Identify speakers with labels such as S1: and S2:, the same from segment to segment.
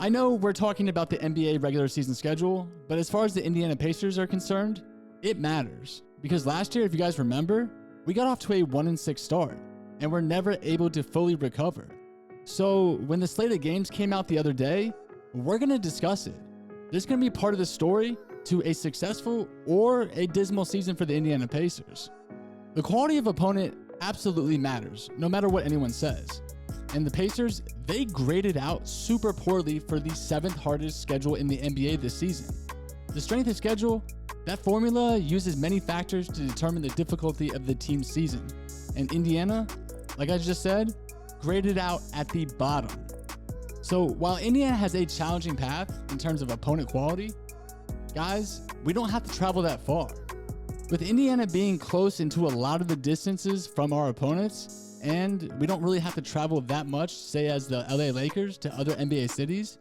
S1: I know we're talking about the NBA regular season schedule, but as far as the Indiana Pacers are concerned, it matters. Because last year, if you guys remember, we got off to a 1-6 start, and we're never able to fully recover. So when the slate of games came out the other day, we're going to discuss it. This is going to be part of the story to a successful or a dismal season for the Indiana Pacers. The quality of opponent absolutely matters, no matter what anyone says. And the Pacers, they graded out super poorly for the 7th hardest schedule in the NBA this season. The strength of schedule, that formula uses many factors to determine the difficulty of the team's season. And Indiana, like I just said, graded out at the bottom. So while Indiana has a challenging path in terms of opponent quality, guys, we don't have to travel that far. With Indiana being close into a lot of the distances from our opponents, and we don't really have to travel that much, say as the LA Lakers to other NBA cities,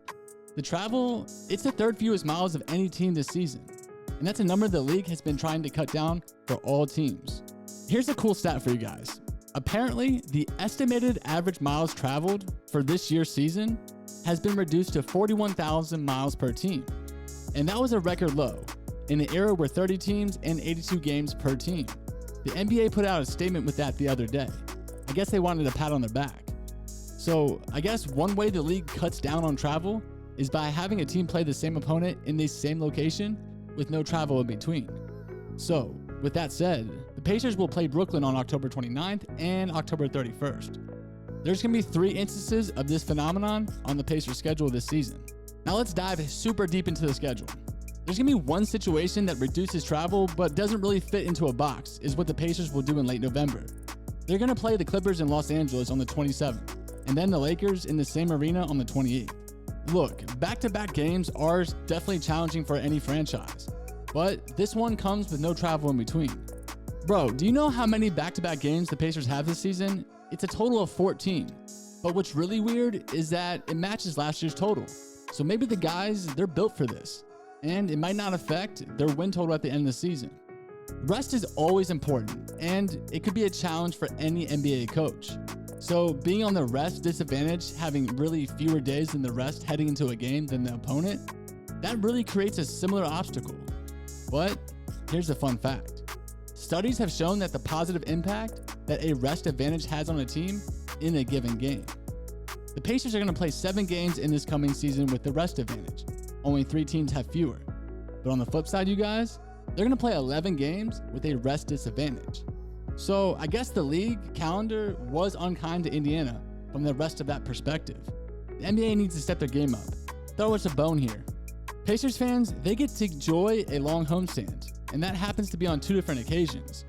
S1: the travel, it's the 3rd fewest miles of any team this season. And that's a number the league has been trying to cut down for all teams. Here's a cool stat for you guys. Apparently, the estimated average miles traveled for this year's season has been reduced to 41,000 miles per team. And that was a record low in an era where 30 teams and 82 games per team. The NBA put out a statement with that the other day. I guess they wanted a pat on their back. So I guess one way the league cuts down on travel is by having a team play the same opponent in the same location with no travel in between. So with that said, the Pacers will play Brooklyn on October 29th and October 31st. There's going to be 3 instances of this phenomenon on the Pacers schedule this season. Now let's dive super deep into the schedule. There's going to be one situation that reduces travel but doesn't really fit into a box, is what the Pacers will do in late November. They're going to play the Clippers in Los Angeles on the 27th, and then the Lakers in the same arena on the 28th. Look, back-to-back games are definitely challenging for any franchise, but this one comes with no travel in between. Bro, do you know how many back-to-back games the Pacers have this season? It's a total of 14. But what's really weird is that it matches last year's total. So maybe the guys, they're built for this, and it might not affect their win total at the end of the season. Rest is always important, and it could be a challenge for any NBA coach. So being on the rest disadvantage, having really fewer days than the rest heading into a game than the opponent, that really creates a similar obstacle. But here's a fun fact. Studies have shown that the positive impact that a rest advantage has on a team in a given game. The Pacers are going to play 7 games in this coming season with the rest advantage. Only 3 teams have fewer. But on the flip side, you guys, they're going to play 11 games with a rest disadvantage. So I guess the league calendar was unkind to Indiana from the rest of that perspective. The NBA needs to step their game up. Throw us a bone here. Pacers fans, they get to enjoy a long homestand, and that happens to be on 2 different occasions.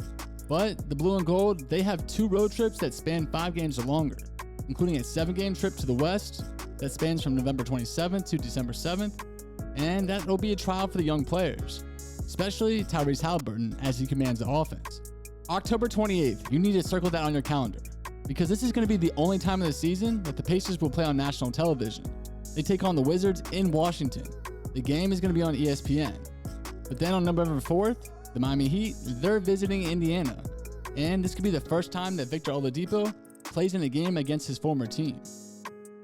S1: But the blue and gold, they have 2 road trips that span 5 games or longer, including a 7-game trip to the West that spans from November 27th to December 7th, and that will be a trial for the young players, especially Tyrese Haliburton as he commands the offense. October 28th, you need to circle that on your calendar, because this is going to be the only time of the season that the Pacers will play on national television. They take on the Wizards in Washington. The game is going to be on ESPN. But then on November 4th, the Miami Heat, they're visiting Indiana. And this could be the first time that Victor Oladipo plays in a game against his former team.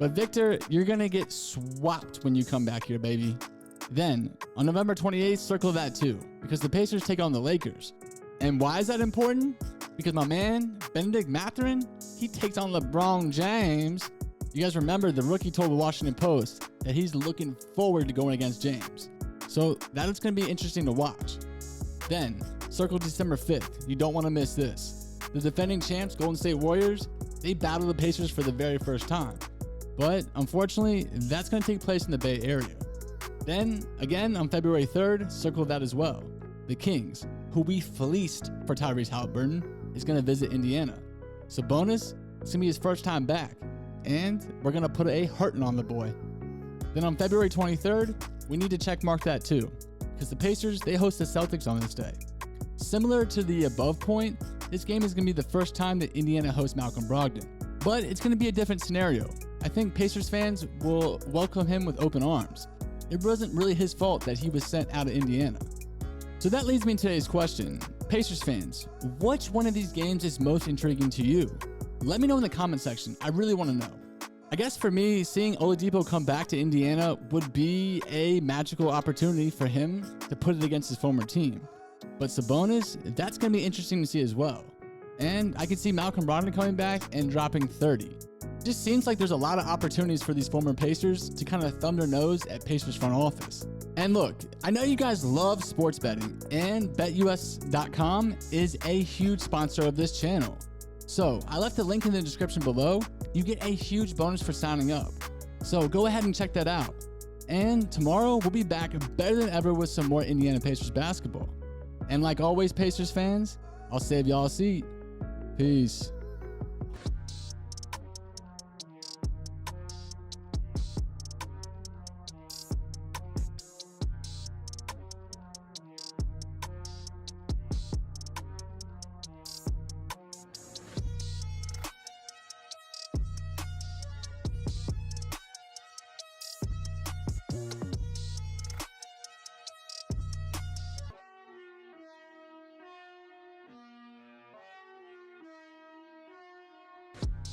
S1: But Victor, you're going to get swapped when you come back here, baby. Then, on November 28th, circle that too, because the Pacers take on the Lakers. And why is that important? Because my man, Benedict Mathurin, he takes on LeBron James. You guys remember the rookie told the Washington Post that he's looking forward to going against James. So that is going to be interesting to watch. Then, circle December 5th. You don't want to miss this. The defending champs, Golden State Warriors, they battle the Pacers for the very first time. But unfortunately, that's going to take place in the Bay Area. Then, again, on February 3rd, circle that as well. The Kings, who we fleeced for Tyrese Haliburton, is going to visit Indiana. So bonus, it's going to be his first time back. And we're going to put a hurting on the boy. Then on February 23rd, we need to check mark that too, because the Pacers, they host the Celtics on this day. Similar to the above point, this game is going to be the first time that Indiana hosts Malcolm Brogdon. But it's going to be a different scenario. I think Pacers fans will welcome him with open arms. It wasn't really his fault that he was sent out of Indiana. So that leads me to today's question. Pacers fans, which one of these games is most intriguing to you? Let me know in the comment section. I really want to know. I guess for me, seeing Oladipo come back to Indiana would be a magical opportunity for him to put it against his former team. But Sabonis, that's going to be interesting to see as well. And I could see Malcolm Brogdon coming back and dropping 30. Just seems like there's a lot of opportunities for these former Pacers to kind of thumb their nose at Pacers front office. And look, I know you guys love sports betting, and BetUS.com is a huge sponsor of this channel. So I left the link in the description below. You get a huge bonus for signing up. So go ahead and check that out. And tomorrow we'll be back better than ever with some more Indiana Pacers basketball. And like always, Pacers fans, I'll save y'all a seat. Peace.